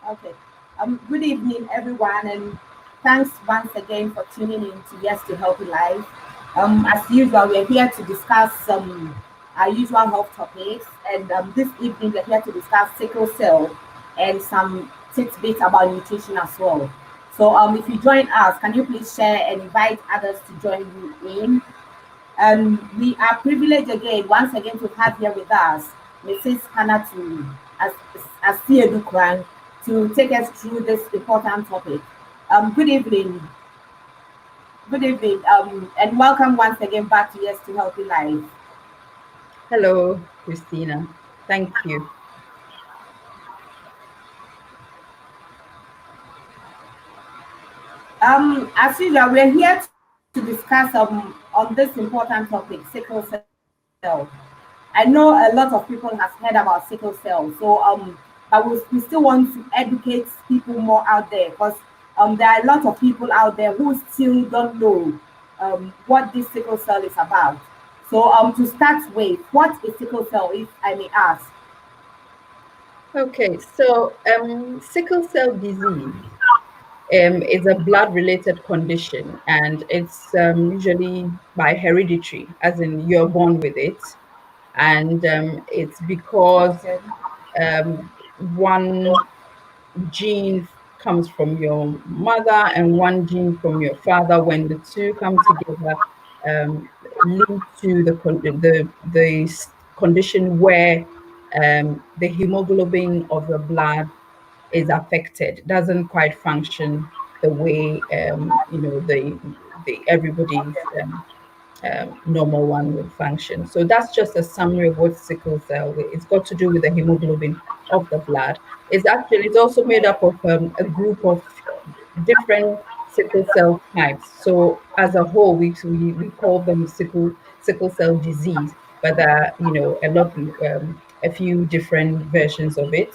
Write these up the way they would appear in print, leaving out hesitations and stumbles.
Okay. Good evening, everyone, and thanks once again for tuning in to Yes to Healthy Life. As usual, we're here to discuss some our usual health topics, and this evening we're here to discuss sickle cell and some tidbits about nutrition as well. So, if you join us, can you please share and invite others to join you in? We are privileged again, once again, to have here with us Mrs. Hannatu as Siedu Kwan to take us through this important topic. Good evening, and welcome once again back to Yes to Healthy Life. Hello, Christina. Thank you. As usual, we're here to discuss on this important topic, sickle cell. I know a lot of people have heard about sickle cell, but we still want to educate people more out there because there are a lot of people out there who still don't know what this sickle cell is about. So, to start with, what is sickle cell, if I may ask? Okay, so sickle cell disease is a blood-related condition, and it's usually by hereditary, as in you're born with it, and it's because Okay. um, one gene comes from your mother and one gene from your father. When the two come together, um, lead to the condition where the hemoglobin of the blood is affected, doesn't quite function the way the everybody's normal one would function. So that's just a summary of what sickle cell is. It's got to do with the hemoglobin of the blood. It's also made up of a group of different sickle cell types. So as a whole, we call them sickle cell disease, but there are a few different versions of it.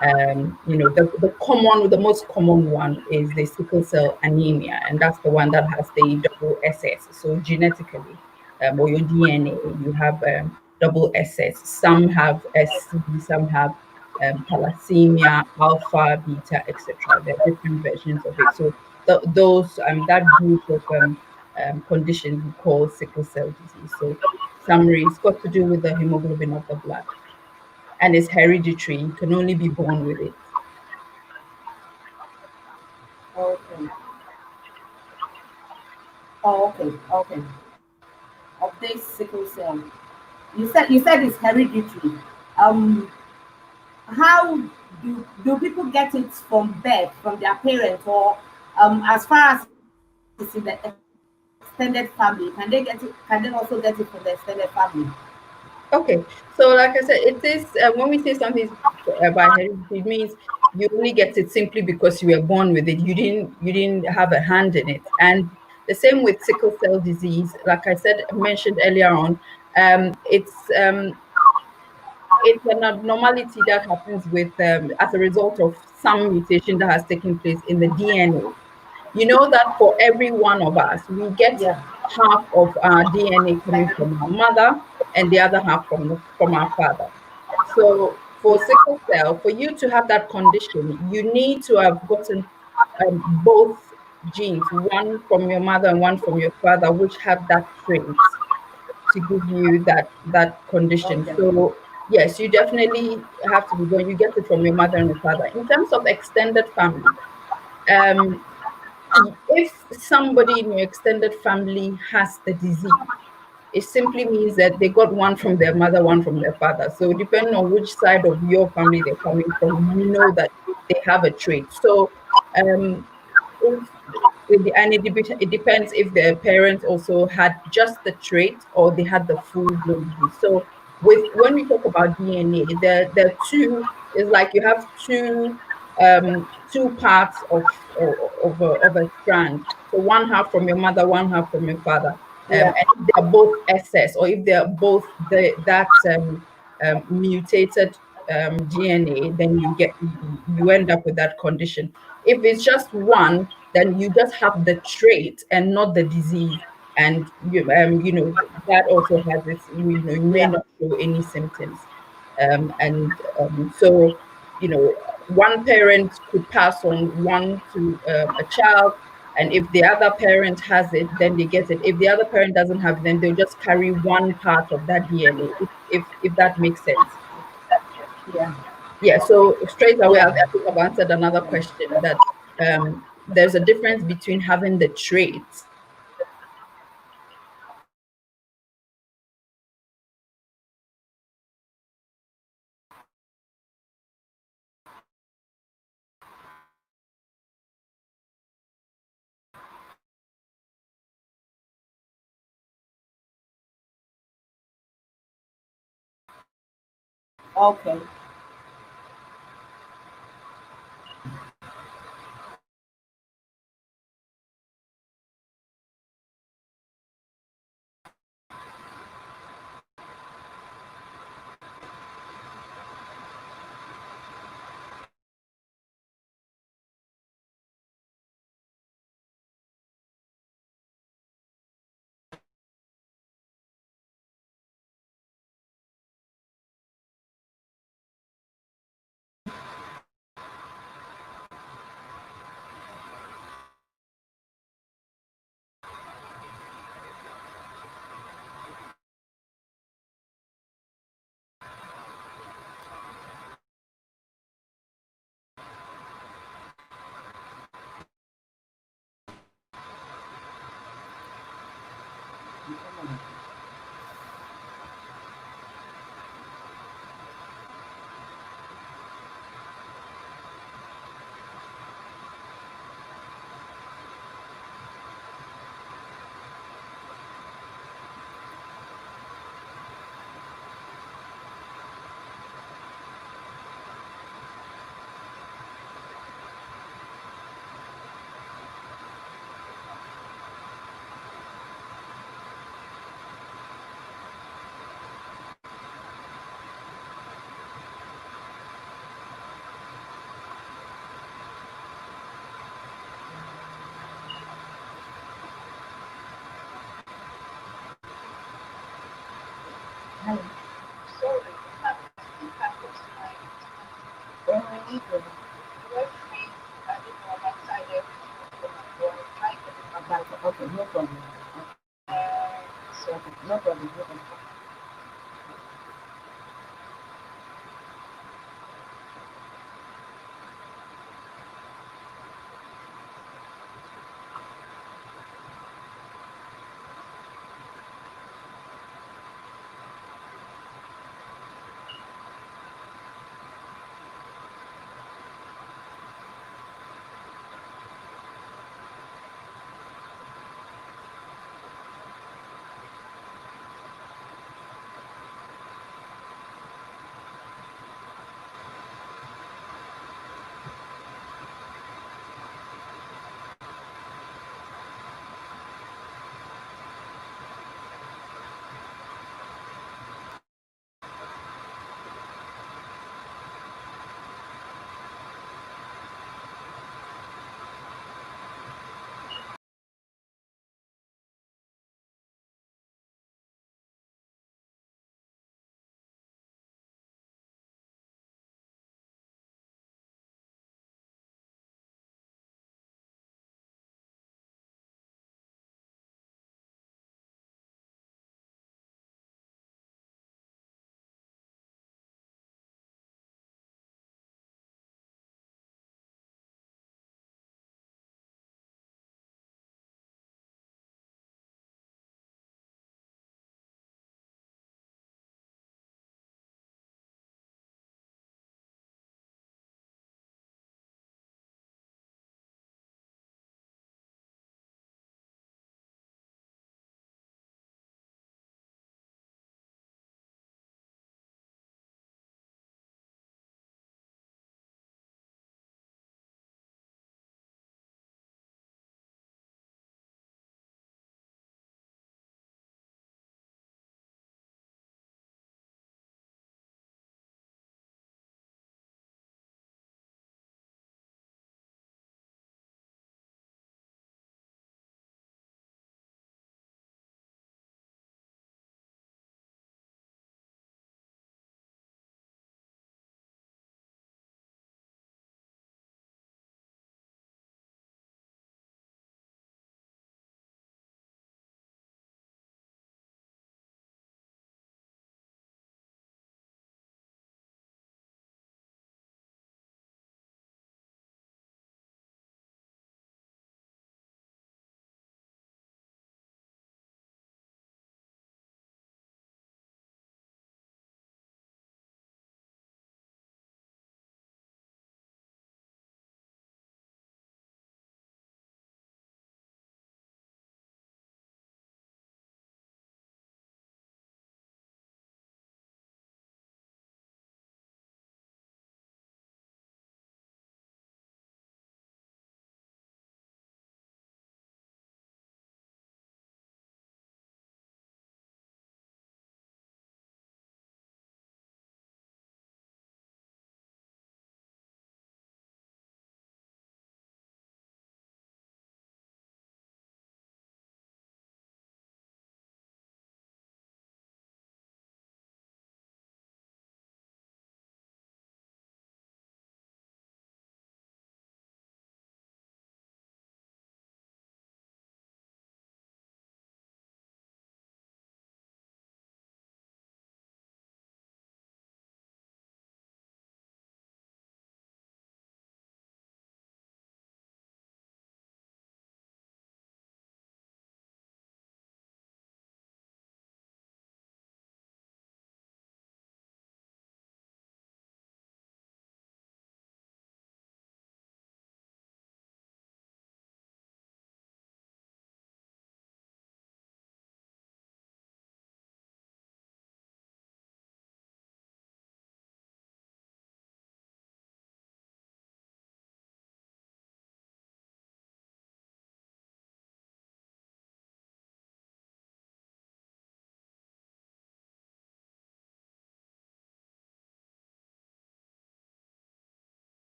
The most common one is the sickle cell anemia, and that's the one that has the double SS. So genetically, or your DNA, you have double SS. Some have SC, some have thalassemia, alpha, beta, etc. There are different versions of it. So those that group of conditions we call sickle cell disease. So summary, it's got to do with the hemoglobin of the blood, and it's hereditary. You can only be born with it. Okay. Oh, okay. Okay. Of this sickle cell. You said it's hereditary. Um, how do people get it from birth, from their parents, or as far as it's in the extended family, can they also get it from the extended family? Okay, so like I said, it is when we say something is by heredity, it means you only get it simply because you were born with it. You didn't have a hand in it. And the same with sickle cell disease. Like I said, mentioned earlier on, um, it's um, it's an abnormality that happens with as a result of some mutation that has taken place in the DNA. You know that for every one of us, we get Yeah. half of our DNA coming from our mother and the other half from our father. So for Yeah. sickle cell, for you to have that condition, you need to have gotten both genes, one from your mother and one from your father, which have that trait to give you that condition. Okay. So yes, you definitely have to be born. You get it from your mother and your father. In terms of extended family, um, if somebody in your extended family has the disease, it simply means that they got one from their mother, one from their father. So depending on which side of your family they're coming from, you know that they have a trait. So um, if it depends if their parents also had just the trait or they had the full blown disease. So with when we talk about DNA, the two is like you have two parts of a strand. So one half from your mother, one half from your father. Yeah. And if they're both SS, or if they're both that mutated DNA, then you end up with that condition. If it's just one, then you just have the trait and not the disease. And that also has this. You may Yeah. not show any symptoms, and so you know one parent could pass on one to a child, and if the other parent has it, then they get it. If the other parent doesn't have it, then they'll just carry one part of that DNA. If that makes sense. Yeah. Yeah. So straight away, I Yeah. think I've answered another question that there's a difference between having the traits. Okay. Okay, no problem. Okay, no problem. No problem.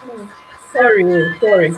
Oh, sorry, sorry.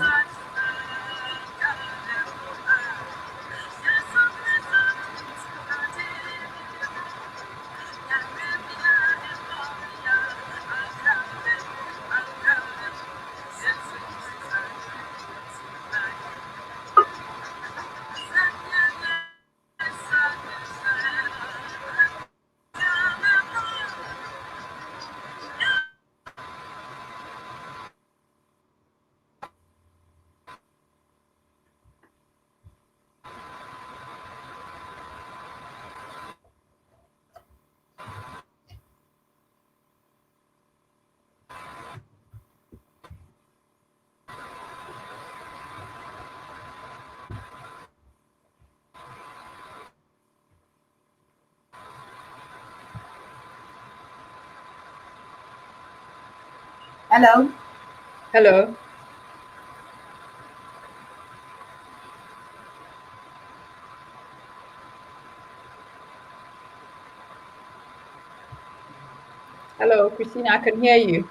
Hello. Hello, hello, Christina. I can hear you.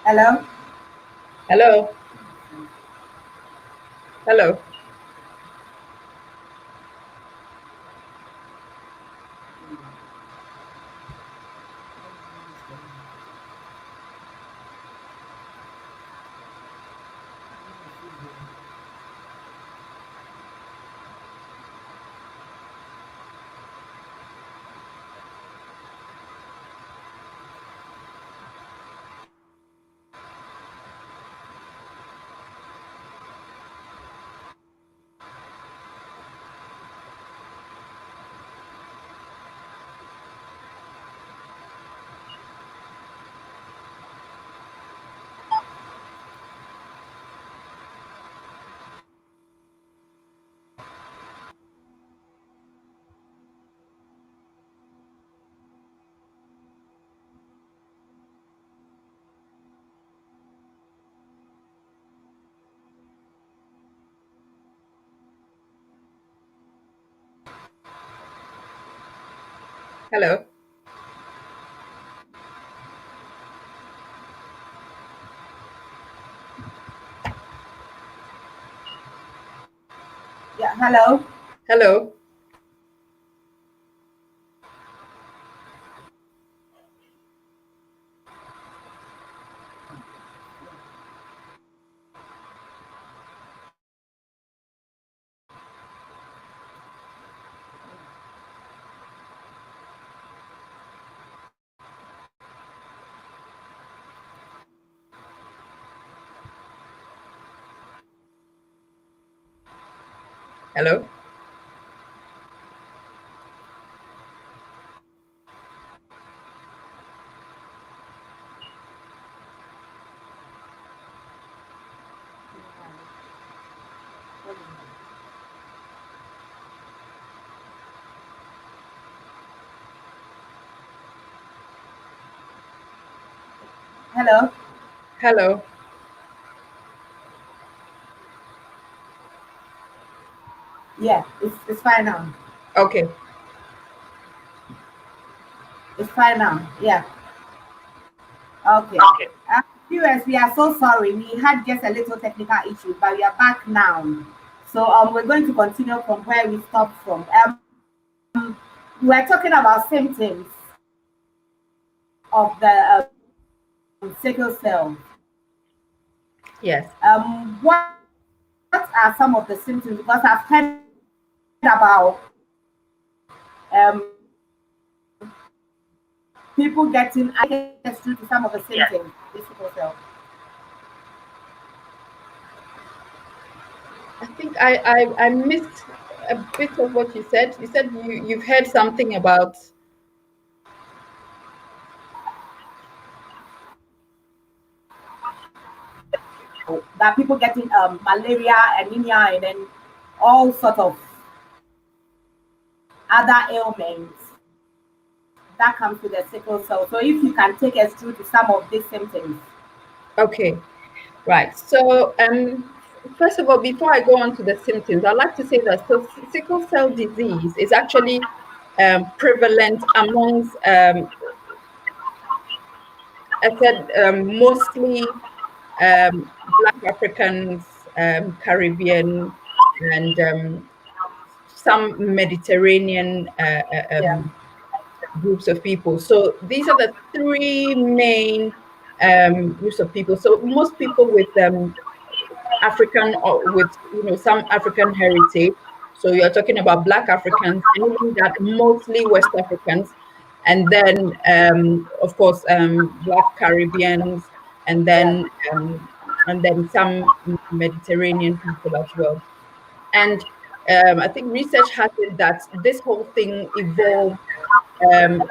Hello. Hello, hello, hello. Yeah. Hello. Hello. Hello. Hello. Hello. Yeah. It's fine now. Okay. It's fine now. Yeah. Okay. Okay. Viewers, we are so sorry. We had just a little technical issue, but we are back now. So we're going to continue from where we stopped from. We were talking about symptoms of the sickle cell. Yes. What are some of the symptoms? Because I've heard of about people getting access through to some of the symptoms of sickle cell. I think I missed a bit of what you said. You said you've heard something about. That people getting malaria, anemia, and then all sort of other ailments that comes with the sickle cell. So if you can take us through to some of these symptoms. Okay, right. So first of all, before I go on to the symptoms, I'd like to say that sickle cell disease is actually prevalent amongst I said mostly Black Africans, Caribbean, and some Mediterranean Yeah, groups of people. So these are the three main groups of people. So most people with African or with some African heritage. So you're talking about Black Africans, and even that mostly West Africans, and then of course Black Caribbeans, and yeah, then some Mediterranean people as well. And I think research has it that this whole thing evolved. Um,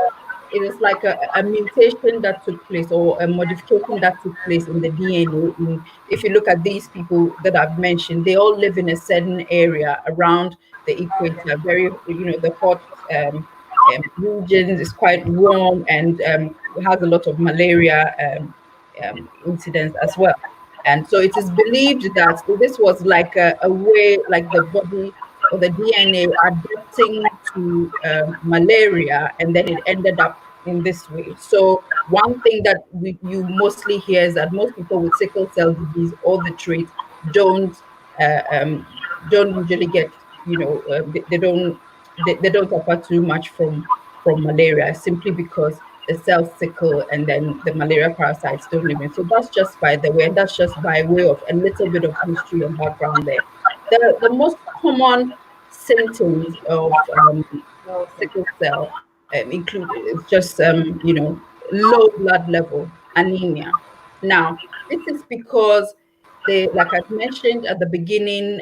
it is like a mutation that took place or a modification that took place in the DNA. If you look at these people that I've mentioned, they all live in a certain area around the equator, very, the hot regions is quite warm and has a lot of malaria incidents as well. And so it is believed that this was like a way, like the body or the DNA adapting to malaria, and then it ended up in this way. So one thing that you mostly hear is that most people with sickle cell disease or the trait don't uh, um, don't usually get, they don't suffer too much from malaria simply because the cells sickle and then the malaria parasites don't live in. So that's just by the way, and that's just by way of a little bit of history and background there. The most common symptoms of okay, sickle cell include is just low blood level, anemia. Now, this is because like I mentioned at the beginning,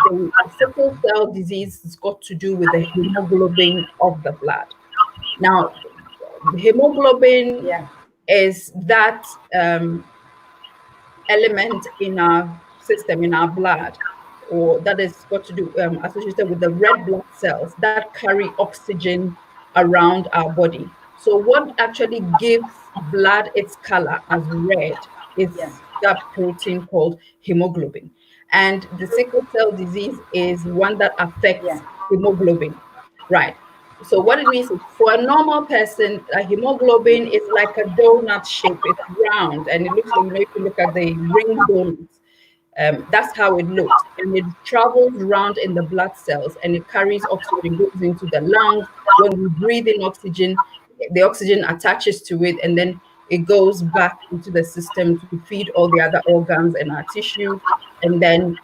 the sickle cell disease has got to do with the hemoglobin of the blood. Now, hemoglobin yeah, is that element in our system, in our blood, or that is got to do associated with the red blood cells that carry oxygen around our body. So, what actually gives blood its color as red yeah, is that protein called hemoglobin. And the sickle cell disease is one that yeah, affects hemoglobin, right? So what it means is for a normal person, a hemoglobin is like a donut shape. It's round and it looks like, if you look at the ring donuts, that's how it looks. And it travels around in the blood cells and it carries oxygen, goes into the lungs. When we breathe in oxygen, the oxygen attaches to it and then it goes back into the system to feed all the other organs and our tissues. And then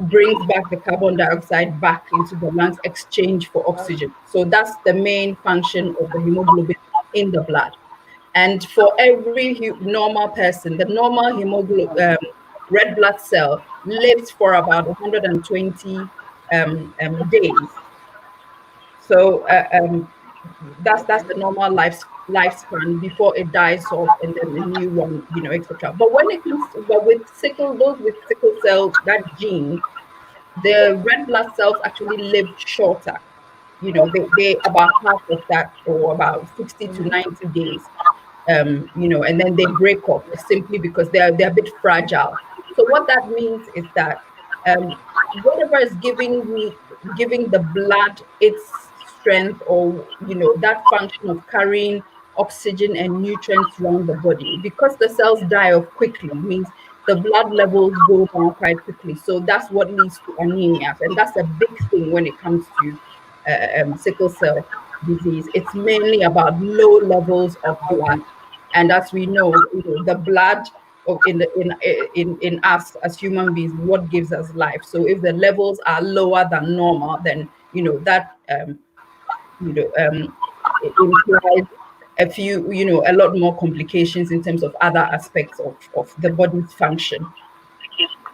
brings back the carbon dioxide back into the lungs, exchange for oxygen. So that's the main function of the hemoglobin in the blood. And for every normal person, the normal hemoglobin, red blood cell lives for about 120 days. So that's the normal lifespan before it dies off and then a new one, etc. But when it comes, but with those with sickle cell, that gene, the red blood cells actually live shorter. They about half of that, or about 60 to 90 days. And then they break off simply because they're a bit fragile. So what that means is that whatever is giving the blood its strength, or that function of carrying oxygen and nutrients around the body, because the cells die off quickly, means the blood levels go down quite quickly. So that's what leads to anemia, and that's a big thing when it comes to sickle cell disease. It's mainly about low levels of blood, and as we know, the blood in us as human beings, what gives us life. So if the levels are lower than normal, then that you know it implies a lot more complications in terms of other aspects of the body's function.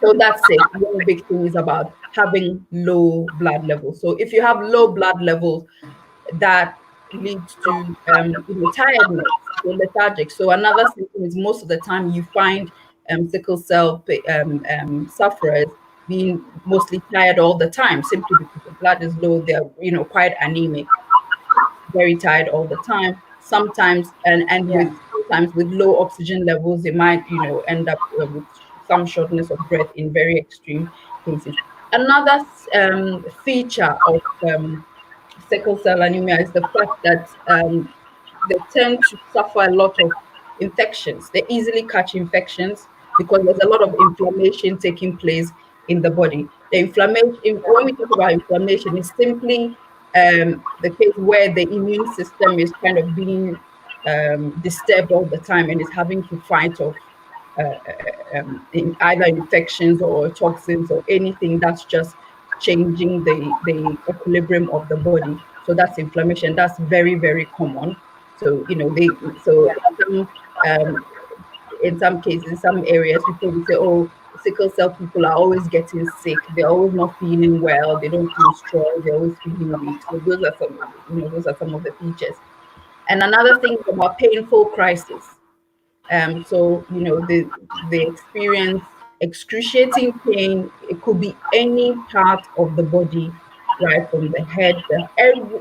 So that's it. One big thing is about having low blood levels. So if you have low blood levels, that leads to tiredness, so lethargic. So another symptom is most of the time you find sickle cell sufferers being mostly tired all the time, simply because the blood is low. They're quite anemic, very tired all the time. Sometimes, and Yeah. with sometimes with low oxygen levels, they might end up with some shortness of breath in very extreme cases. Another feature of sickle cell anemia is the fact that they tend to suffer a lot of infections. They easily catch infections because there's a lot of inflammation taking place in the body. The inflammation, when we talk about inflammation, is simply the case where the immune system is kind of being disturbed all the time and is having to fight off in either infections or toxins or anything that's just changing the equilibrium of the body. So that's inflammation. That's very, very common. So Yeah. um, in some cases, some areas, people will say, "Oh, sickle cell people are always getting sick. They're always not feeling well. They don't feel strong. They're always feeling weak." So those are some of the features. And another thing is about painful crisis. So they experience excruciating pain. It could be any part of the body, right from the head,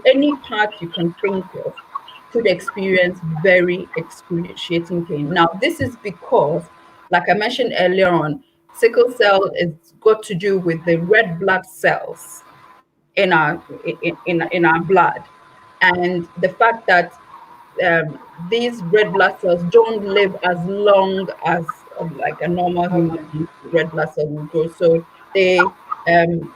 any part you can think of could experience very excruciating pain. Now, this is because, like I mentioned earlier on, sickle cell is got to do with the red blood cells in our blood, and the fact that these red blood cells don't live as long as like a normal human Okay. being red blood cell will grow. So they um,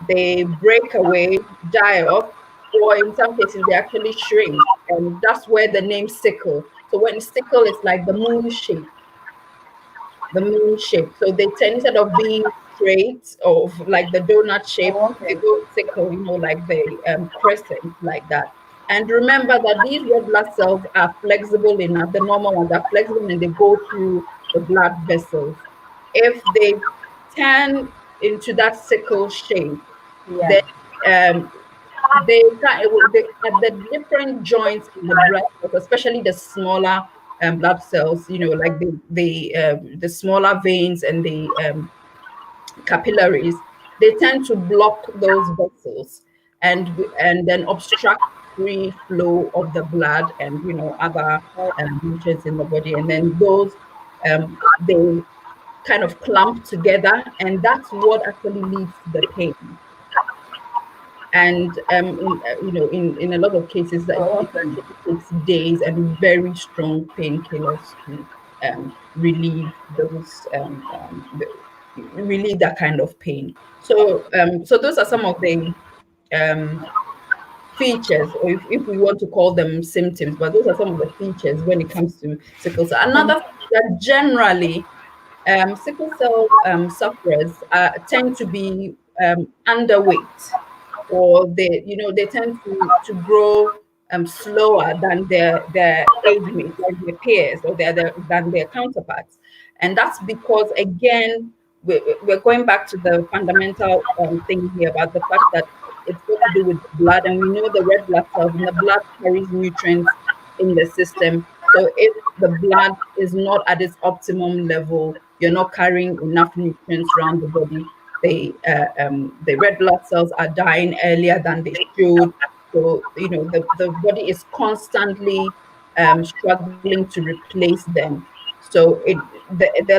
they break away, die off, or in some cases they actually shrink, and that's where the name sickle. So when sickle is like the moon shape. So they tend, instead of being straight or like the donut shape, Oh, they okay. go sickle, like the crescent, like that. And remember that these red blood cells are flexible enough. The normal ones are flexible and they go through the blood vessels. If they turn into that sickle shape, Yeah. then um, they at the different joints in the blood cells, especially the smaller blood cells, like the smaller veins and the capillaries, they tend to block those vessels and then obstruct free flow of the blood and other Oh, nutrients in the body, and then those they kind of clump together, and that's what actually leads to the pain. And in a lot of cases that oh, it okay. actually takes days and very strong painkillers to relieve those relieve that kind of pain. So those are some of the um, features, or if we want to call them symptoms, but those are some of the features when it comes to sickle cell. Another thing is that generally sickle cell sufferers tend to be underweight, or they tend to grow slower than their age mates, like their peers, or than their counterparts. And that's because, again, we're going back to the fundamental thing here about the fact that it's got to do with blood, and we know the red blood cells in the blood carries nutrients in the system. So if the blood is not at its optimum level, you're not carrying enough nutrients around the body. The red blood cells are dying earlier than they should. So the body is constantly struggling to replace them. So a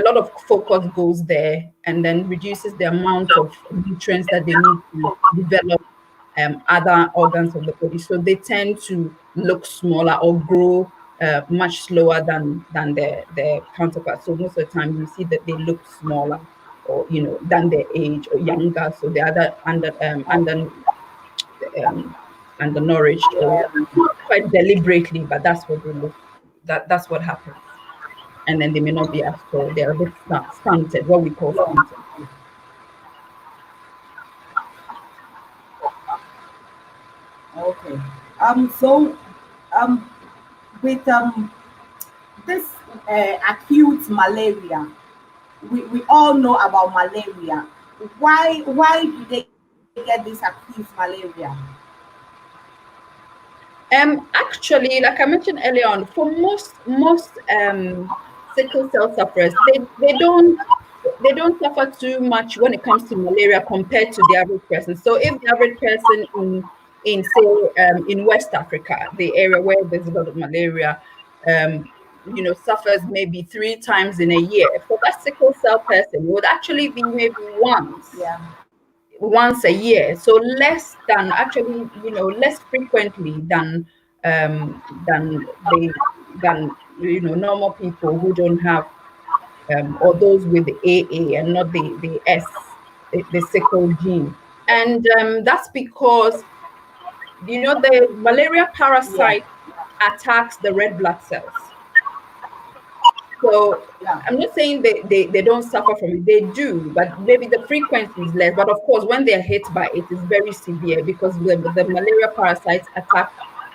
lot of focus goes there, and then reduces the amount of nutrients that they need to develop other organs of the body. So they tend to look smaller or grow much slower than their counterparts. So most of the time you see that they look smaller, or than their age, or younger. So they're um, undernourished, or Yeah. not quite deliberately, but that's what they look. That's what happens. and then they may not be as tall. They're a bit stunted, what we call Yeah. stunted. Okay. So um with this acute malaria, we all know about malaria. Why do they get this acute malaria? Actually, like I mentioned earlier on, for most sickle cell sufferers, they don't suffer too much when it comes to malaria compared to the average person. So, if the average person in say in West Africa, the area where there's a lot of malaria, suffers maybe 3 times in a year, for that sickle cell person, it would actually be maybe Yeah. once a year, so less than, actually, less frequently than they than normal people who don't have, or those with the AA and not the S, the sickle gene. And that's because the malaria Yeah. parasite attacks the red blood cells. So Yeah. I'm not saying they don't suffer from it. They do, but maybe the frequency is less. But of course, when they're hit by it, it's very severe because the malaria parasites attack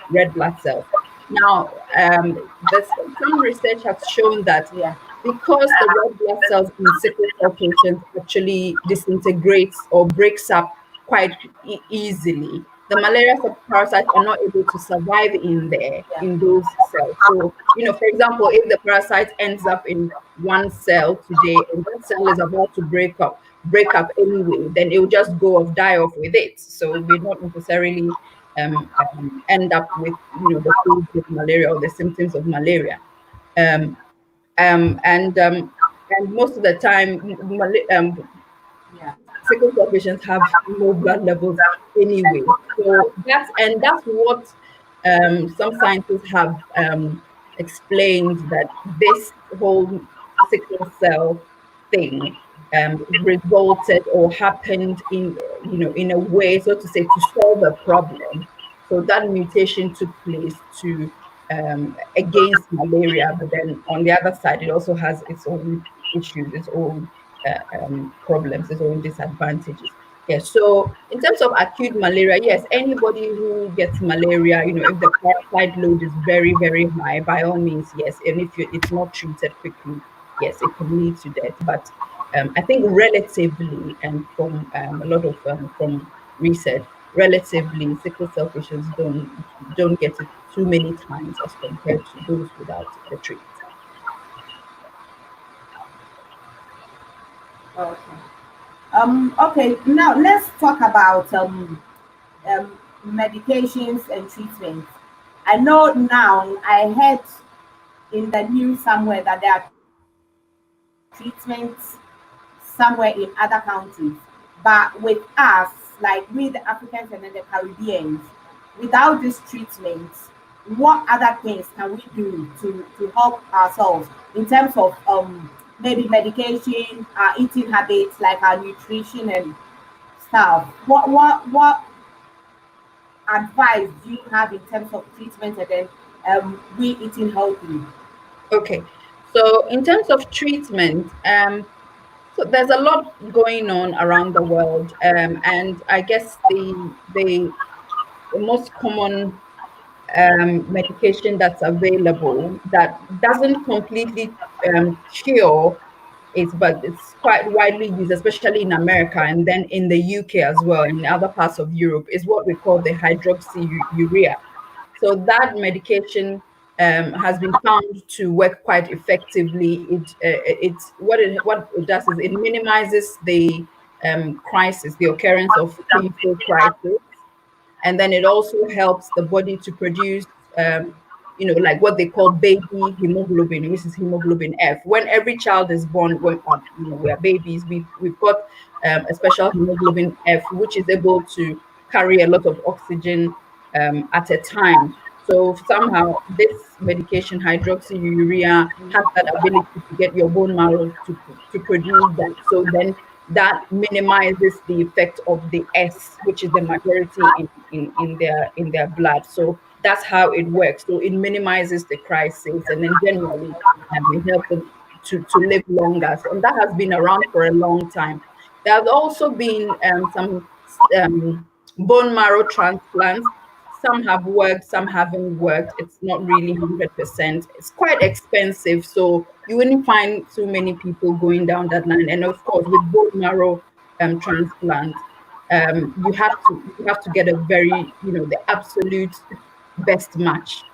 red blood cells. Now, some research has shown that Yeah. because the red blood cells in sickle cell patients actually disintegrates or breaks up quite easily, the malaria parasites are not able to survive in there, Yeah. in those cells. So, for example, if the parasite ends up in one cell today and that cell is about to break up anyway, then it will just go off, die off with it. So it may not necessarily end up with the stage of malaria or the symptoms of malaria. Um, um, and um, and most of the time, Yeah. sickle cell patients have low blood levels anyway. So that's what some scientists have explained, that this whole sickle cell thing resulted or happened in a way, so to say, to solve a problem. So that mutation took place to against malaria, but then on the other side, it also has its own issues, its own problems, its own disadvantages. Yes. So in terms of acute malaria, yes, anybody who gets malaria, if the parasite load is very, very high, by all means, yes. And if it's not treated quickly, yes, it can lead to death. But I think relatively, and from a lot of from research, relatively, sickle cell patients don't get it too many times as compared to those without the trait. Okay. Okay. Now let's talk about medications and treatments. I know now. I heard in the news somewhere that there are treatments somewhere in other countries. But with us, like we the Africans and then the Caribbeans, without these treatments, what other things can we do to help ourselves in terms of maybe medication, our eating habits, like our nutrition and stuff? What advice do you have in terms of treatment and then we eating healthy? Okay. So in terms of treatment, so there's a lot going on around the world, and I guess the most common medication that's available that doesn't completely cure it, but it's quite widely used, especially in America and then in the UK as well, in other parts of Europe, is what we call the hydroxyurea. So that medication has been found to work quite effectively. What it does is it minimizes the crisis, the occurrence of painful crisis, and then it also helps the body to produce like what they call baby hemoglobin, which is hemoglobin F. When every child is born, when we are babies, we've got a special hemoglobin F, which is able to carry a lot of oxygen at a time. So somehow this medication, hydroxyurea, has that ability to get your bone marrow to produce that. So then that minimizes the effect of the S, which is the majority in their blood. So that's how it works. So it minimizes the crisis, and then generally it helps them to live longer. So, and that has been around for a long time. There have also been some um, bone marrow transplants. Some have worked, some haven't worked. It's not really 100%. It's quite expensive, so you wouldn't find too many people going down that line. And of course, with bone marrow transplant, you have to get a very, the absolute best match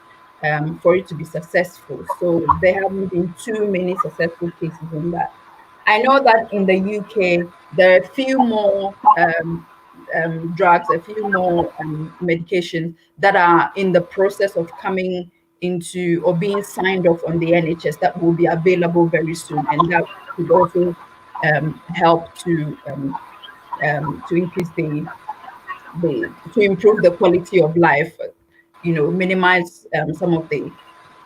for it to be successful. So there haven't been too many successful cases on that. I know that in the UK, there are a few more drugs, a few more medications that are in the process of coming into or being signed off on the NHS that will be available very soon, and that could also help to increase the to improve the quality of life, minimize some of the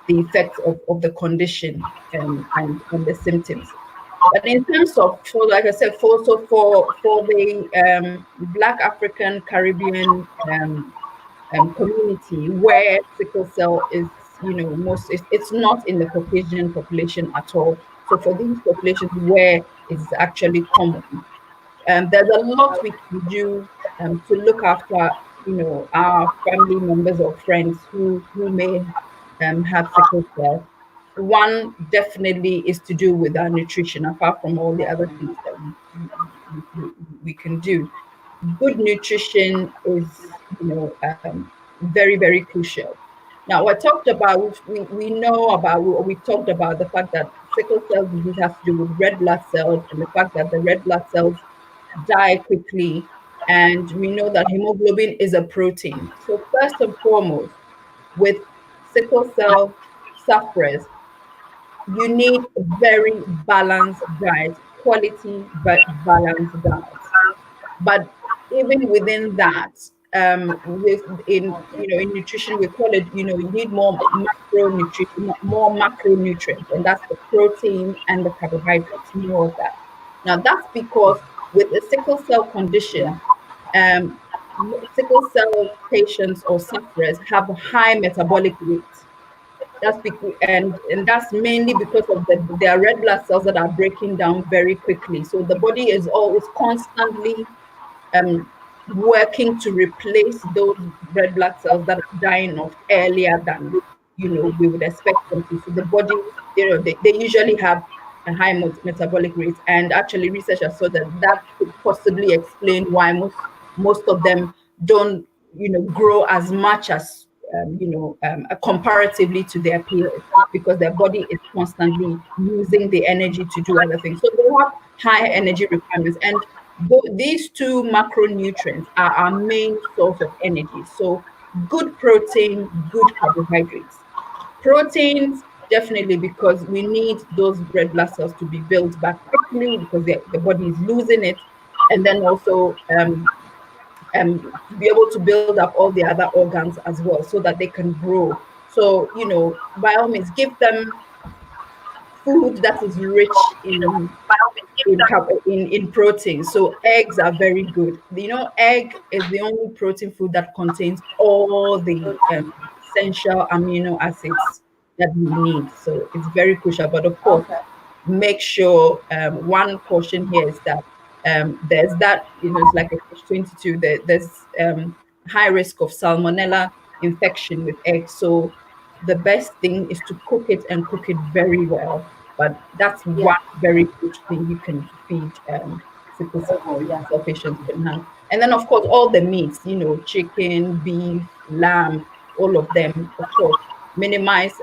effects of the condition and the symptoms. But in terms of, for like I said, for the Black African Caribbean community where sickle cell is, most it's not in the Caucasian population at all. So for these populations where it's actually common, there's a lot we can do to look after, our family members or friends who may have sickle cell. One definitely is to do with our nutrition, apart from all the other things that we can do. Good nutrition is, very, very crucial. Now, I talked about, we know about, we talked about the fact that sickle cell disease has to do with red blood cells and the fact that the red blood cells die quickly. And we know that hemoglobin is a protein. So, first and foremost, with sickle cell sufferers, you need a very balanced diet, quality but balanced diet. But even within that, with in Okay. in nutrition we call it, you need more macronutrition, more macronutrients, and that's the protein and the carbohydrates, more of that. Now that's because with a sickle cell Yeah. condition, um, sickle cell patients or sufferers have a high metabolic rate. And that's mainly because of their red blood cells that are breaking down very quickly. So the body is always constantly um, working to replace those red blood cells that are dying off earlier than we would expect them to. So the body, they usually have a high metabolic rate, and actually research has shown that that could possibly explain why most of them don't grow as much as comparatively to their peers, because their body is constantly using the energy to do other things. So they have high energy requirements, and these two macronutrients are our main source of energy. So good protein, good carbohydrates. Proteins, definitely, because we need those red blood cells to be built back quickly because the body is losing it. And then also to be able to build up all the other organs as well so that they can grow. So, by all means, give them food that is rich in protein. So eggs are very good. Egg is the only protein food that contains all the essential amino acids that we need. So it's very crucial. But of course, Okay. make sure, one caution here is that there's that, it's like a catch 22. There's high risk of salmonella infection with eggs. So the best thing is to cook it and cook it very well. But that's Yeah. one very good thing you can feed sickle Oh, yeah. cell patients can have. And then, of course, all the meats, chicken, beef, lamb, all of them, of course, minimize,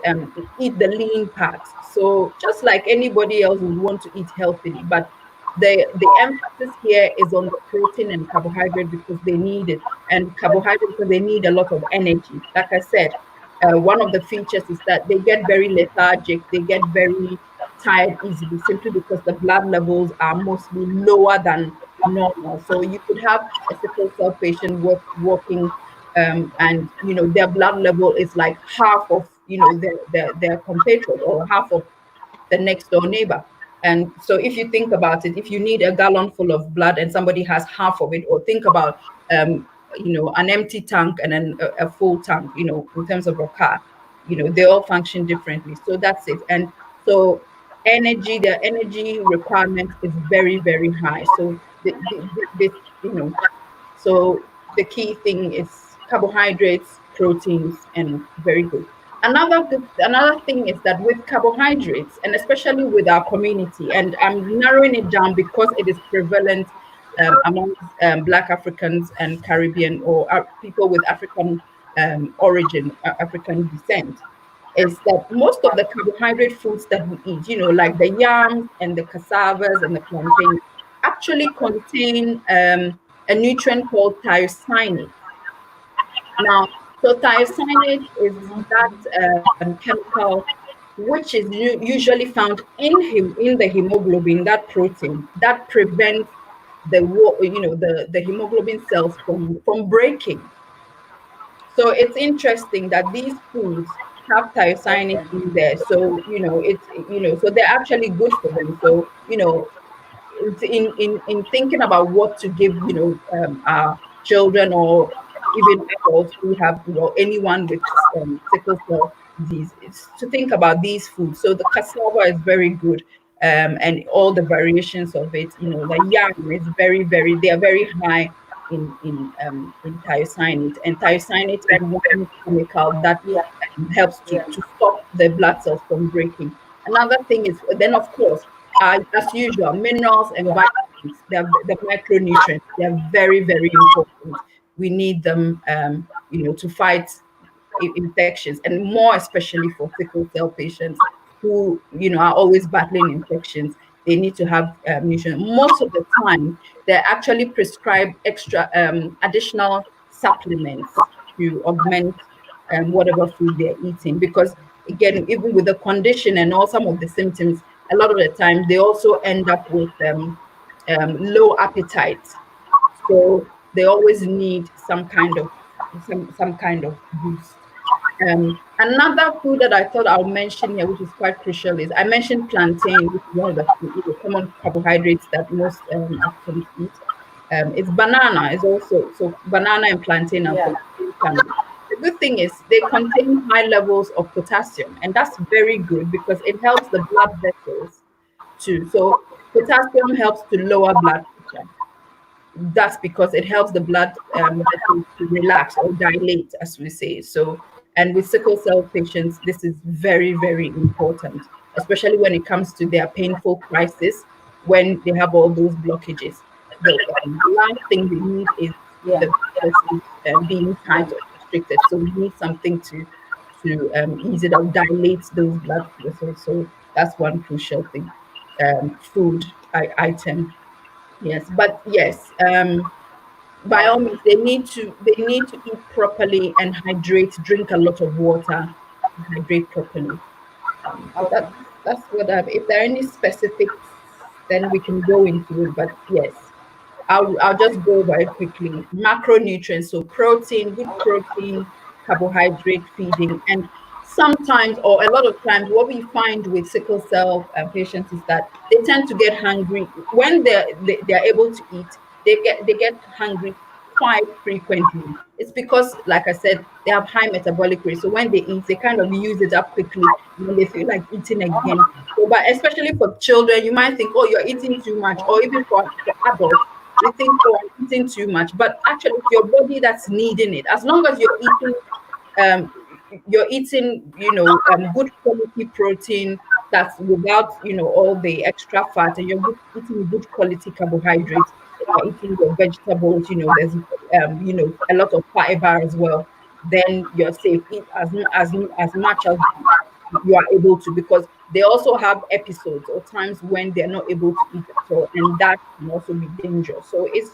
eat the lean parts. So just like anybody else would want to eat healthily, but the emphasis here is on the protein and carbohydrate because they need it, and carbohydrate because they need a lot of energy. Like I said, one of the features is that they get very lethargic, they get very tired easily, simply because the blood levels are mostly lower than normal. So you could have a sickle cell patient walking, and their blood level is like half of their compatriot or half of the next door neighbor. And so if you think about it, if you need a gallon full of blood and somebody has half of it, or think about an empty tank and then a full tank, in terms of a car, they all function differently. So that's it. And so the energy requirement is very, very high. So the you know so the key thing is carbohydrates, proteins, and very good. Another thing is that with carbohydrates, and especially with our community, and I'm narrowing it down because it is prevalent among Black Africans and Caribbean, or people with African origin, African descent, is that most of the carbohydrate foods that we eat, like the yams and the cassavas and the plantain, actually contain a nutrient called thiocyanate. Now, so thiocyanate is that chemical which is usually found in the hemoglobin, that protein that prevents the hemoglobin cells from breaking. So it's interesting that these foods have thiocyanate Okay. in there. So so they're actually good for them. So in thinking about what to give our children, or even adults who have anyone with sickle cell disease, it's to think about these foods. So the cassava is very good, and all the variations of it. The yam is very, they are very high in thiocyanate, and thiocyanate is one chemical that Yeah. helps to, Yeah. to stop the blood cells from breaking. Another thing is, then of course, as usual, minerals and Yeah. vitamins, the micronutrients, they're very, very important. We need them, to fight infections, and more especially for sickle cell patients who, are always battling infections. They need to have nutrition. Most of the time, they're actually prescribed extra additional supplements to augment whatever food they're eating, because again, even with the condition and all some of the symptoms, a lot of the time they also end up with low appetite. So they always need some kind of boost. Another food that I thought I'll mention here, which is quite crucial, is I mentioned plantain, which is one of the common carbohydrates that most Africans eat. It's banana is also, so banana and plantain are from Yeah. the same family. The good thing is they contain high levels of potassium, and that's very good because it helps the blood vessels too. So potassium helps to lower blood pressure. That's because it helps the blood vessels to relax or dilate, as we say. So, and with sickle cell patients, this is very, very important, especially when it comes to their painful crisis, when they have all those blockages. The last thing we need is Yeah. the blood vessels being tight Yeah. or restricted. So we need something to ease it up, dilate those blood vessels. So that's one crucial thing. Food item. Yes, but yes, by all Okay. means, they need to eat properly and hydrate, drink a lot of water, hydrate properly. So Okay. that's what if there are any specifics, then we can go into it. But yes, I'll just go very quickly. Macronutrients, so protein, good protein, carbohydrate feeding, and sometimes, or a lot of times, what we find with sickle cell patients is that they tend to get hungry when they're able to eat. They get hungry quite frequently. It's because, like I said, they have high metabolic rate. So when they eat, they kind of use it up quickly, and then they feel like eating again. So, but especially for children, you might think, oh, you're eating too much, or even for adults, we think, oh, I'm eating too much. But actually, it's your body that's needing it. As long as um, you're eating, good quality protein that's without, all the extra fat, and eating good quality carbohydrates. You're eating your vegetables, there's, a lot of fiber as well. Then you're safe. Eat as much as you are able to, because they also have episodes or times when they're not able to eat at all, and that can also be dangerous. So it's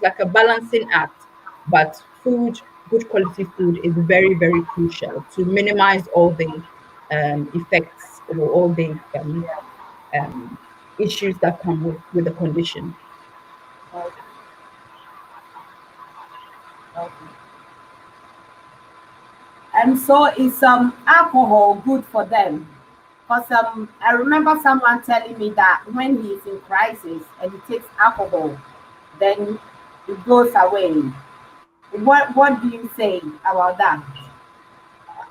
like a balancing act. But good quality food is very, very crucial to minimize all the effects, or all the Yeah. um, issues that come with the condition. Okay. Okay. And so is alcohol good for them? Because I remember someone telling me that when he's in crisis and he takes alcohol, then it goes away. What do you say about that?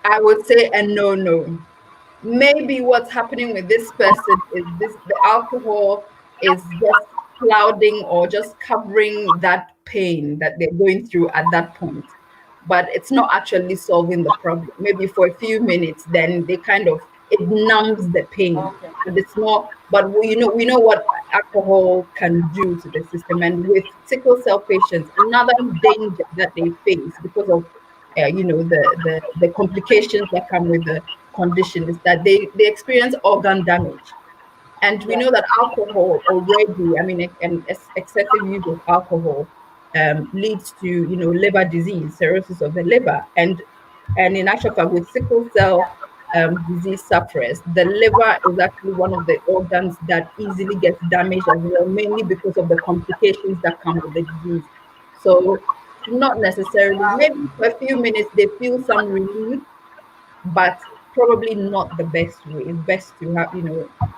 I would say a no, no. Maybe what's happening with this person is this the alcohol is just clouding or just covering that pain that they're going through at that point, but it's not actually solving the problem. Maybe for a few minutes, then they kind of it numbs the pain, Okay. but it's not. But we know what alcohol can do to the system, and with sickle cell patients, another danger that they face because of the complications that come with the condition is that they experience organ damage. And we Yeah. know that alcohol already, I mean, excessive use of alcohol leads to liver disease, cirrhosis of the liver, and in actual fact, with sickle cell disease sufferers, the liver is actually one of the organs that easily gets damaged as well, mainly because of the complications that come with the disease. So not necessarily, Wow. maybe for a few minutes they feel some relief, but probably not the best way. It's best to have,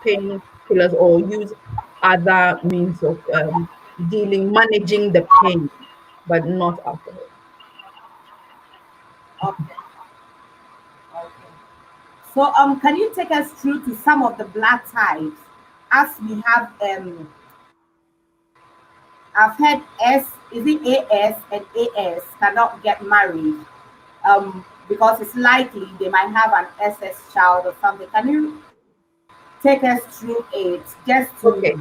painkillers or use other means of managing the pain, but not alcohol. Okay. Okay. So can you take us through to some of the blood types? As we have I've heard S, is it AS and AS cannot get married because it's likely they might have an SS child or something. Can you take us through it just to Okay.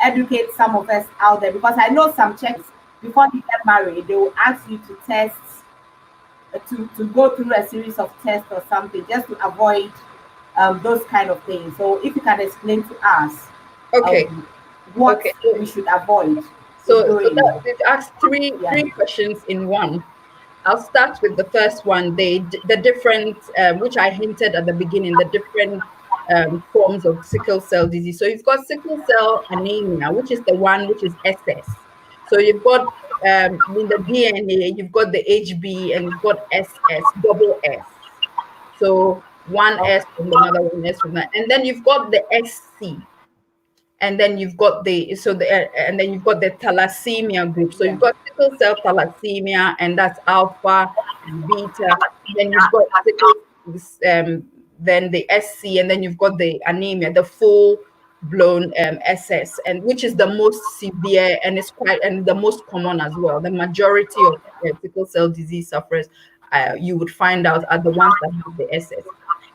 educate some of us out there? Because I know some churches, before you get married, they will ask you to test, to go through a series of tests or something just to avoid those kind of things. So if you can explain to us Okay. um, what Okay. we should avoid in So doing. that it asks Yeah. three questions in one. I'll start with the first one, the different, which I hinted at the beginning, the different forms of sickle cell disease. So you've got sickle cell anemia, which is the one which is SS. So you've got in the DNA, you've got the HB and you've got SS, double S. So one S Okay. from the mother, one S from that, and then you've got the SC, and then you've got and then you've got the thalassemia group. So Yeah. you've got sickle cell thalassemia, and that's alpha and beta. Then you've got then the SC, and then you've got the anemia, the full blown SS, and which is the most severe and is quite and the most common as well. The majority of sickle cell disease sufferers you would find out are the ones that have the SS.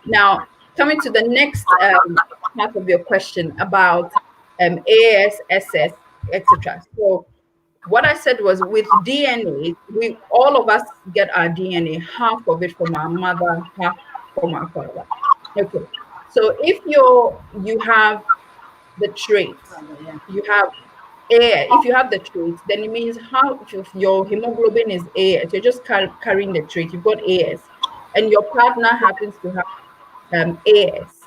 Now, coming to the next half of your question about AS, SS, etc. So what I said was with DNA, we all of us get our DNA, half of it from our mother, half from our father. Okay. So if you have the traits, Yeah. you have A, if you have the trait, then it means how if your hemoglobin is AS, you're just carrying the trait, you've got AS, and your partner happens to have AS.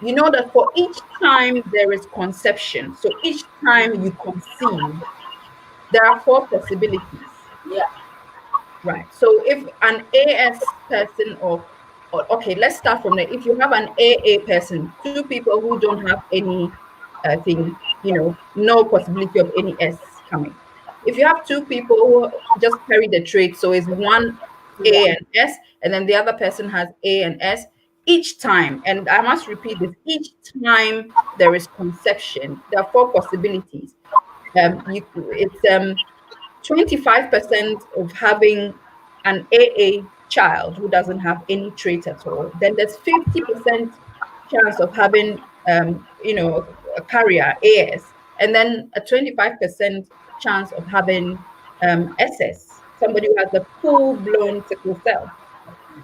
You know that for each time there is conception, so each time you conceive, there are four possibilities. Yeah. Right. So if an AS person or okay, let's start from there. If you have an AA person, two people who don't have any thing, no possibility of any S coming. If you have two people who just carry the trait, so it's one Yeah. A and S, and then the other person has A and S, each time, and I must repeat this, each time there is conception, there are four possibilities. It's 25% of having an AA child who doesn't have any trait at all. Then there's 50% chance of having, a carrier AS, and then a 25% chance of having SS, somebody who has a full blown sickle cell.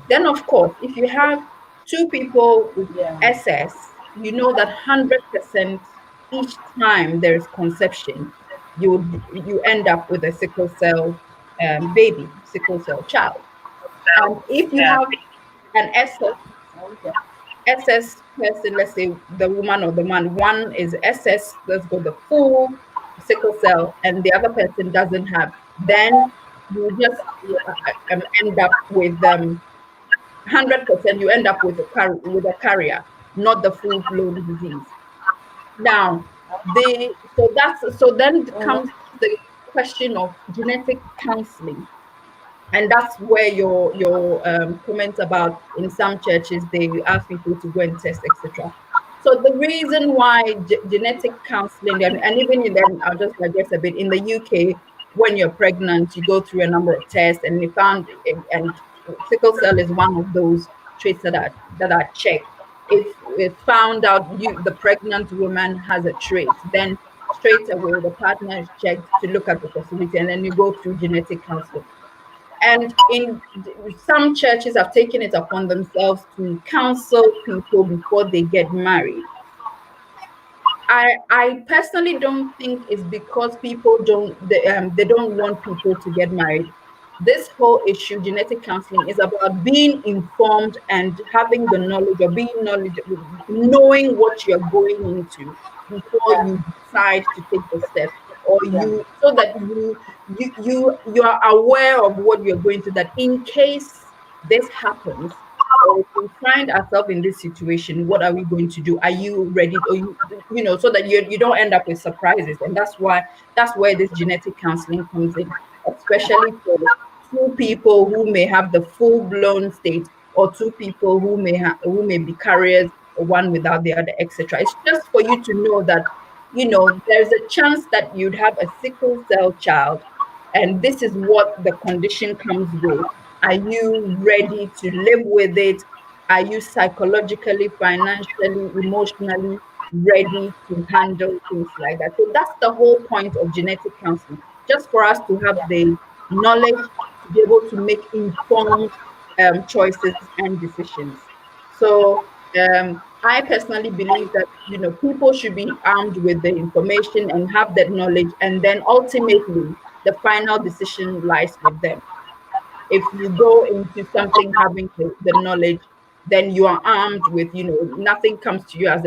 Then, of course, if you have two people with Yeah. SS, you know that 100% each time there is conception, you end up with a sickle cell baby, sickle cell child. And if you have an Okay. SS person, let's say the woman or the man, one is SS, let's go the full sickle cell, and the other person doesn't have, then you just end up with 100%, you end up with a carrier. not the full-blown disease. Now, so then Mm-hmm. comes the question of genetic counseling, and that's where your comment about in some churches they ask people to go and test, etc. So the reason why genetic counseling, and even in them, I'll just digress a bit. In the UK, when you're pregnant, you go through a number of tests, and they found, and sickle cell is one of those traits that are checked. If it's found out the pregnant woman has a trait, then straight away the partner is checked to look at the possibility, and then you go through genetic counseling. And in some churches have taken it upon themselves to counsel people before they get married. I personally don't think it's because people they don't want people to get married. This whole issue, genetic counseling, is about being informed and having the knowledge, or being knowledge, knowing what you're going into before Yeah. you decide to take the step, or Yeah. so that you are aware of what you're going to, that in case this happens, or if we find ourselves in this situation, what are we going to do? Are you ready? Or so that you don't end up with surprises. And that's where this genetic counseling comes in, especially for two people who may have the full blown state, or two people who may be carriers, one without the other, etc. It's just for you to know that there's a chance that you'd have a sickle cell child, and this is what the condition comes with. Are you ready to live with it? Are you psychologically, financially, emotionally ready to handle things like that? So that's the whole point of genetic counseling, just for us to have Yeah. the knowledge to be able to make informed choices and decisions. So I personally believe that people should be armed with the information and have that knowledge, and then ultimately the final decision lies with them. If you go into something having the knowledge, then you are armed with, nothing comes to you as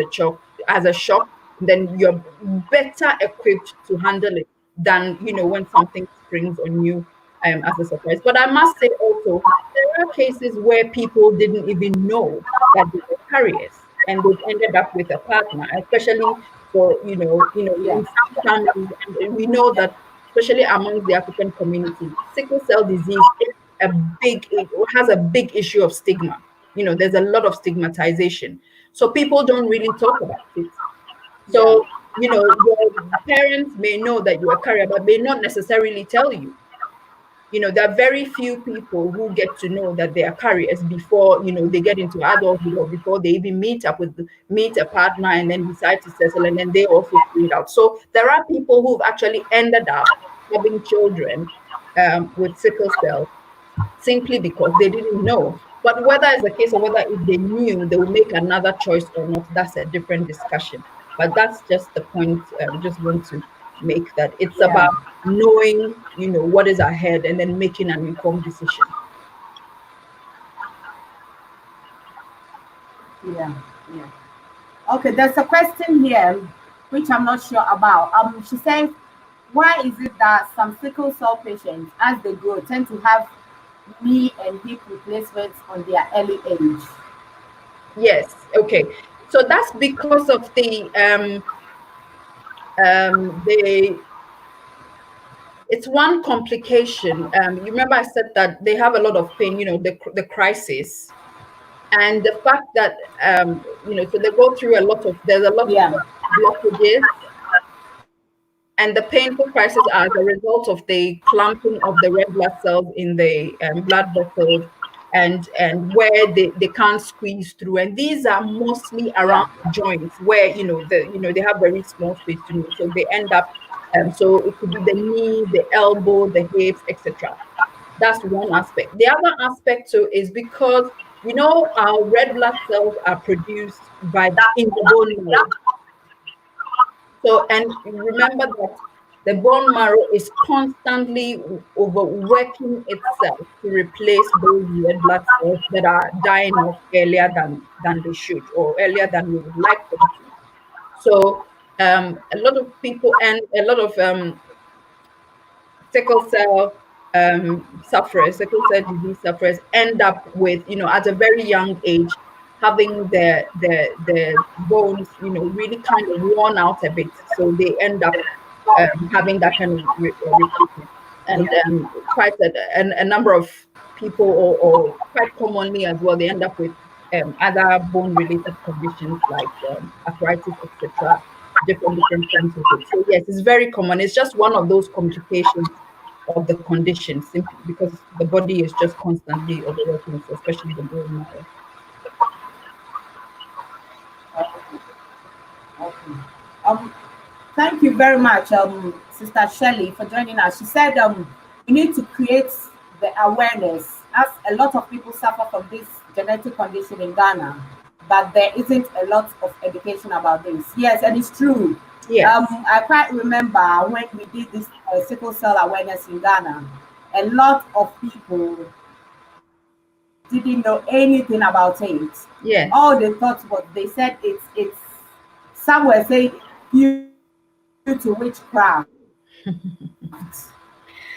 a shock, then you're better equipped to handle it than when something springs on you as a surprise. But I must say also, there are cases where people didn't even know that they were carriers, and they've ended up with a partner, especially for Yeah. in some families. And we know that, especially amongst the African community, sickle cell disease is it has a big issue of stigma. There's a lot of stigmatization. So people don't really talk about it. Yeah. So, your parents may know that you're a carrier, but may not necessarily tell you. There are very few people who get to know that they are carriers before, they get into adulthood, or before they even meet a partner and then decide to settle, and then they also find out. So there are people who've actually ended up having children with sickle cell, simply because they didn't know. But whether it's the case, or whether if they knew they would make another choice or not, that's a different discussion. But that's just the point. Just want to make that it's Yeah. about knowing, what is ahead, and then making an informed decision. Yeah. Yeah. Okay, there's a question here which I'm not sure about. She says, why is it that some sickle cell patients, as they grow, tend to have knee and hip replacements on their early age? Yes. Okay. So that's because of the it's one complication. You remember I said that they have a lot of pain. The crisis, and the fact that so they go through there's a lot of Yeah. blockages, and the painful crisis are as a result of the clumping of the red blood cells in the blood vessels, and where they can't squeeze through, and these are mostly around Yeah. the joints, where they have very small space to move, so they end up so it could be the knee, the elbow, the hips, etc. That's one aspect. The other aspect too is because our red blood cells are produced in the bone marrow. So, and remember that the bone marrow is constantly overworking itself to replace those red blood cells that are dying off earlier than they should, or earlier than we would like them to. So, a lot of people, and a lot of sickle cell sickle cell disease sufferers end up with, at a very young age, having the bones, really kind of worn out a bit. So they end up having that kind of replacement. And yeah, quite a number of people, or quite commonly as well, they end up with other bone related conditions like arthritis, etc., different forms of it. So yes, it's very common. It's just one of those complications of the condition, simply because the body is just constantly overworking, so especially the bone marrow. okay. Um, Thank you very much, Sister Shelley, for joining us. She said we need to create the awareness, as a lot of people suffer from this genetic condition in Ghana, but there isn't a lot of education about this. Yes, and it's true. Yes, I quite remember when we did this sickle cell awareness in Ghana, a lot of people didn't know anything about it. yes, All they thought was, they said it's some were saying due to witchcraft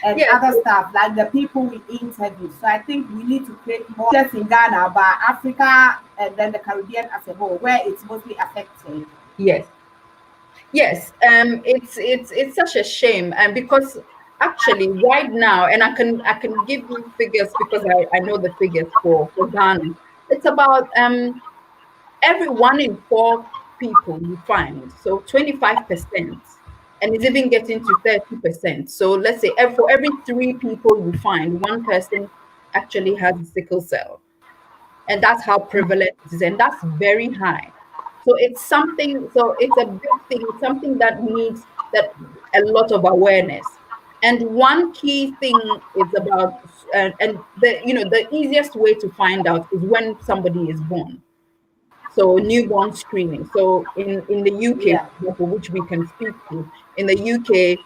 and yes, other stuff, like the people we interviewed. So I think we need to create more, just in Ghana, but Africa and then the Caribbean as a whole, where it's mostly affected. yes. Yes, it's such a shame, and because actually right now, and I can give you figures because I know the figures for Ghana. It's about every 1 in 4 people you find, so 25%, and it's even getting to 30%. So let's say for every 3 people you find, one person actually has a sickle cell, and that's how prevalent it is, and that's very high. So it's something, so it's a big thing, it's something that needs that a lot of awareness. And one key thing is about and the easiest way to find out is when somebody is born. So newborn screening. So in the UK, Yeah. for example, which we can speak to, in the UK,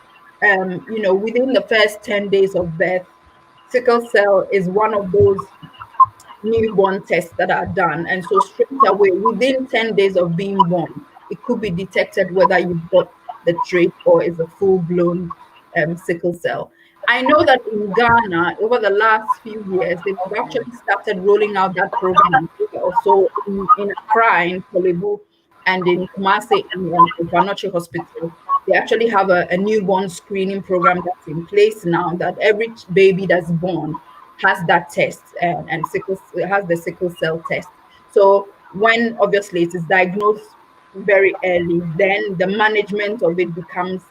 within the first 10 days of birth, sickle cell is one of those newborn tests that are done. And so straight away, within 10 days of being born, it could be detected whether you've got the trait or is a full-blown sickle cell. I know that in Ghana, over the last few years, they've Okay. actually started rolling out that program as well. So in Accra, in Kolebu, and in Kumasi, in Kwanochi Hospital, they actually have a newborn screening program that's in place now, that every baby that's born has that test, and sickle has the sickle cell test. So when obviously it is diagnosed very early, then the management of it becomes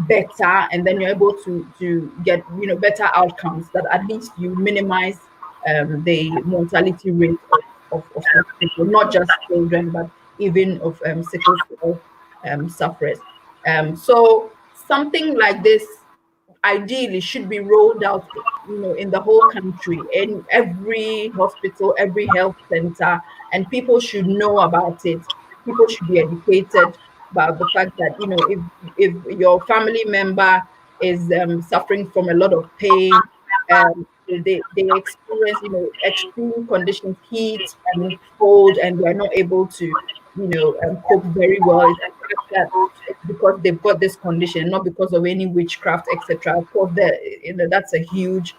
better, and then you're able to get better outcomes, that at least you minimize the mortality rate of such people, not just children but even of sickle cell sufferers. So something like this ideally should be rolled out, in the whole country, in every hospital, every health center, and people should know about it. People should be educated about the fact that, if your family member is suffering from a lot of pain, they experience, extreme conditions, heat and cold, and they are not able to, cope very well. It's the fact that it's because they've got this condition, not because of any witchcraft, etc. Of course, that's a huge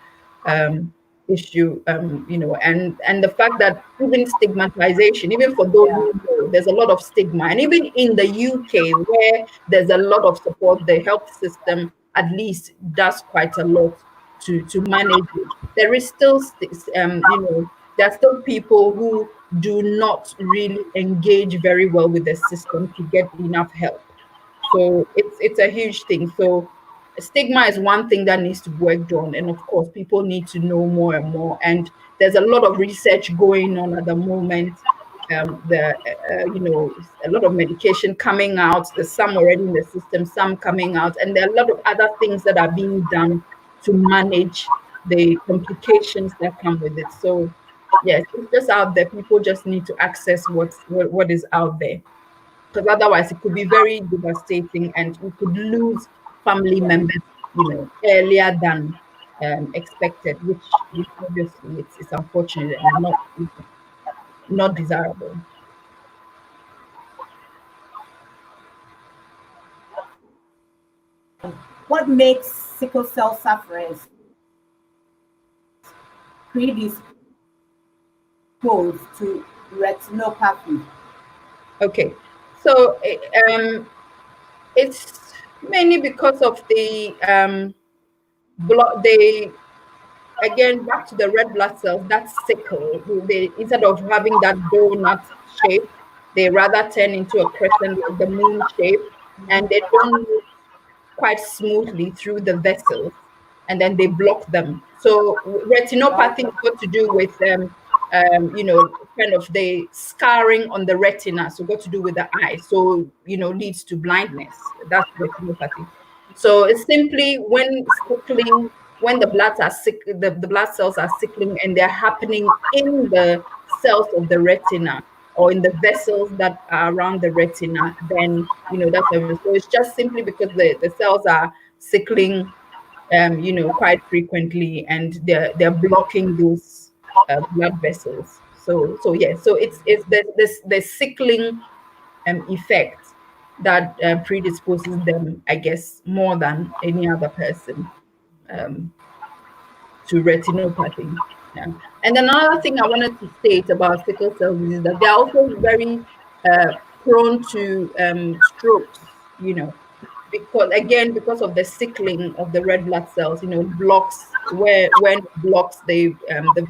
um, issue, and the fact that even stigmatization, even for those Yeah. who know, there's a lot of stigma, and even in the UK, where there's a lot of support, the health system at least does quite a lot to manage it. There is still, there are still people who do not really engage very well with the system to get enough help. So it's a huge thing. So stigma is one thing that needs to be worked on, and of course, people need to know more and more. And there's a lot of research going on at the moment. A lot of medication coming out. There's some already in the system, some coming out, and there are a lot of other things that are being done to manage the complications that come with it. So yes, it's just out there. People just need to access what is out there, because otherwise it could be very devastating, and we could lose family Yeah. members, earlier than expected, which obviously it's unfortunate and not desirable. What makes sickle cell sufferers predisposed to retinopathy? Okay. So it's mainly because of the blood. They again back to the red blood cells. That's sickle. They instead of having that donut shape, they rather turn into a crescent like the moon shape, and they don't move quite smoothly through the vessels, and then they block them. So retinopathy Okay. is got to do with kind of the scarring on the retina, so got to do with the eye. So leads to blindness. That's retinopathy. So it's simply when sickling, when the bloods are sick, the blood cells are sickling, and they're happening in the cells of the retina or in the vessels that are around the retina, then that's so it's just simply because the cells are sickling quite frequently, and they're blocking those blood vessels. So yeah, so it's the sickling effect that predisposes them, I guess, more than any other person um, to retinopathy. Yeah. And another thing I wanted to state about sickle cell disease is that they're also very uh, prone to strokes, because again, because of the sickling of the red blood cells, blocks where when it blocks the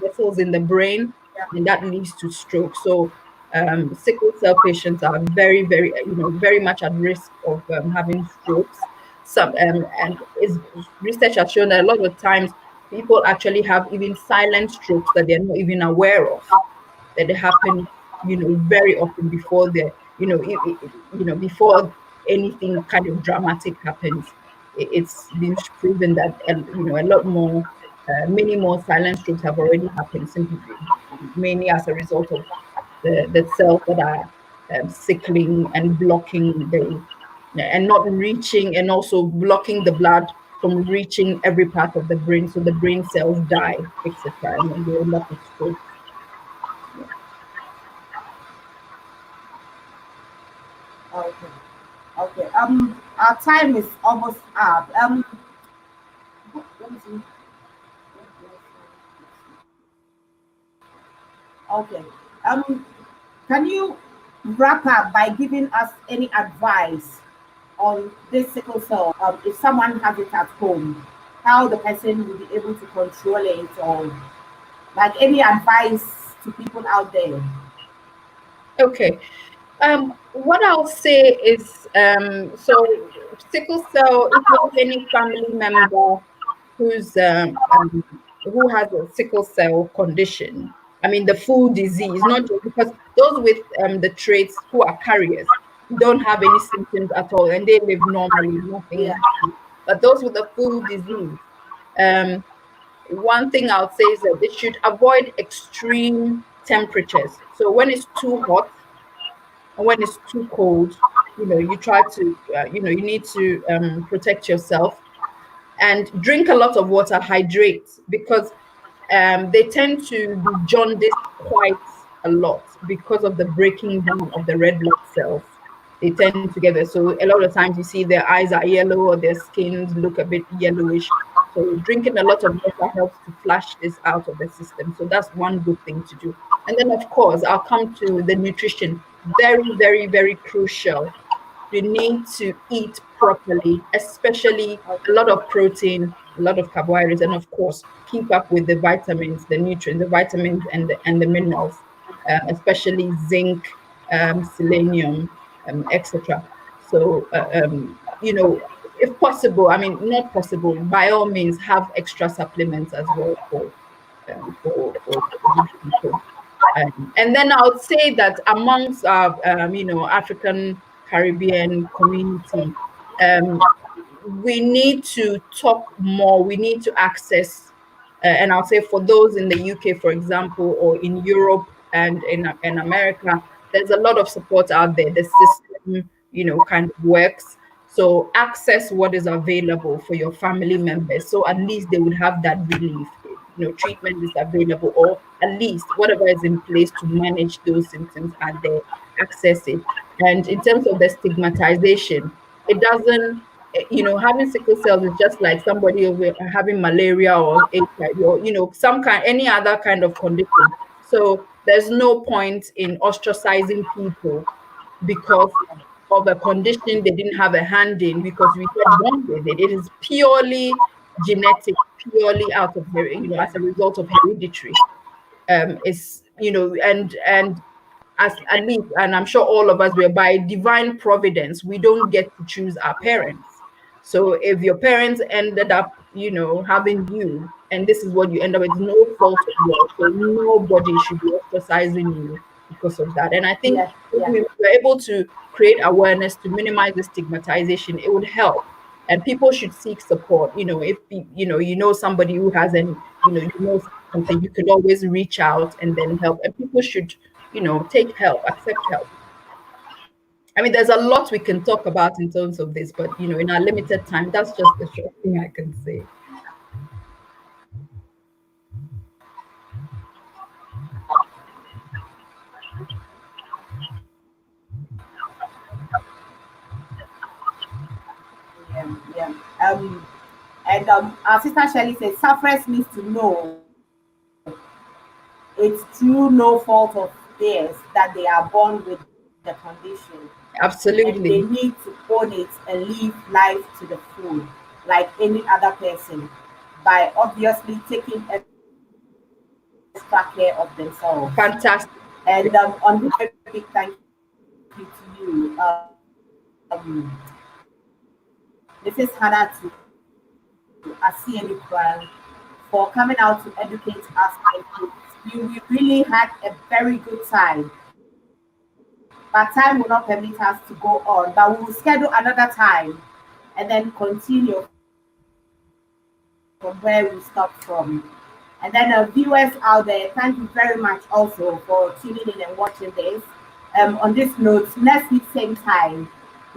vessels in the brain, Yeah. and that leads to stroke. So sickle cell patients are very, very, very much at risk of having strokes. Some and is research has shown that a lot of times people actually have even silent strokes that they're not even aware of, that they happen, very often before the, before anything kind of dramatic happens. It's been proven that a lot more, many more silent strokes have already happened, simply mainly as a result of the cells that are sickling and blocking the and not reaching, and also blocking the blood from reaching every part of the brain, so the brain cells die, etc., and then they end up with strokes. Yeah. Okay. Okay. Our time is almost up. Let me see. Okay. Can you wrap up by giving us any advice on this sickle cell? If someone has it at home, how the person will be able to control it, or like any advice to people out there? Okay. What I'll say is, so sickle cell, if you have any family member who's who has a sickle cell condition, I mean the full disease, not just because those with the traits who are carriers don't have any symptoms at all and they live normally, Yeah. nothing. But those with the full disease, um, one thing I'll say is that they should avoid extreme temperatures. So when it's too hot, and when it's too cold, you try to you need to protect yourself, and drink a lot of water, hydrate, because they tend to be jaundiced quite a lot because of the breaking down of the red blood cells. They tend together. So a lot of times you see their eyes are yellow or their skins look a bit yellowish. So drinking a lot of water helps to flush this out of the system. So that's one good thing to do. And then of course I'll come to the nutrition. Very, very, very crucial. You need to eat properly, especially a lot of protein, a lot of carbohydrates, and of course, keep up with the vitamins, the nutrients, the vitamins and the minerals, especially zinc, selenium, etc. So, if possible, I mean, not possible, by all means, have extra supplements as well for these people. And then I would say that amongst our, African Caribbean community, um, we need to talk more. We need to access, and I'll say for those in the UK, for example, or in Europe and in America, there's a lot of support out there. The system, kind of works. So access what is available for your family members. So at least they would have that relief. Treatment is available, or at least whatever is in place to manage those symptoms are there. Access it. And in terms of the stigmatization, it doesn't, having sickle cells is just like somebody having malaria or HIV, or some kind, any other kind of condition. So there's no point in ostracizing people because of a condition they didn't have a hand in, because we get born with it. It is purely genetic, purely out of as a result of hereditary. Is and as at least, and I'm sure all of us, were by divine providence. We don't get to choose our parents. So if your parents ended up, having you, and this is what you end up with, it's no fault of yours. So nobody should be ostracizing you because of that. And I think Yeah, if yeah, we were able to create awareness to minimize the stigmatization, it would help. And people should seek support. If somebody who has any, something, you could always reach out and then help. And people should, take help, accept help. I mean, there's a lot we can talk about in terms of this, but in our limited time, that's just the short thing I can say. yeah, yeah. And our sister Shelley says, sufferers needs to know it's through no fault of theirs that they are born with the condition, and they Absolutely. need to own it and live life to the full, like any other person, by obviously taking extra care of themselves. Fantastic. And on this very big thank you to you, Mrs. Hannah, to Asiani Kwan, for coming out to educate us. And we really had a very good time. But time will not permit us to go on. But we will schedule another time and then continue from where we stopped from. And then viewers out there, thank you very much also for tuning in and watching this. On this note, next week same time,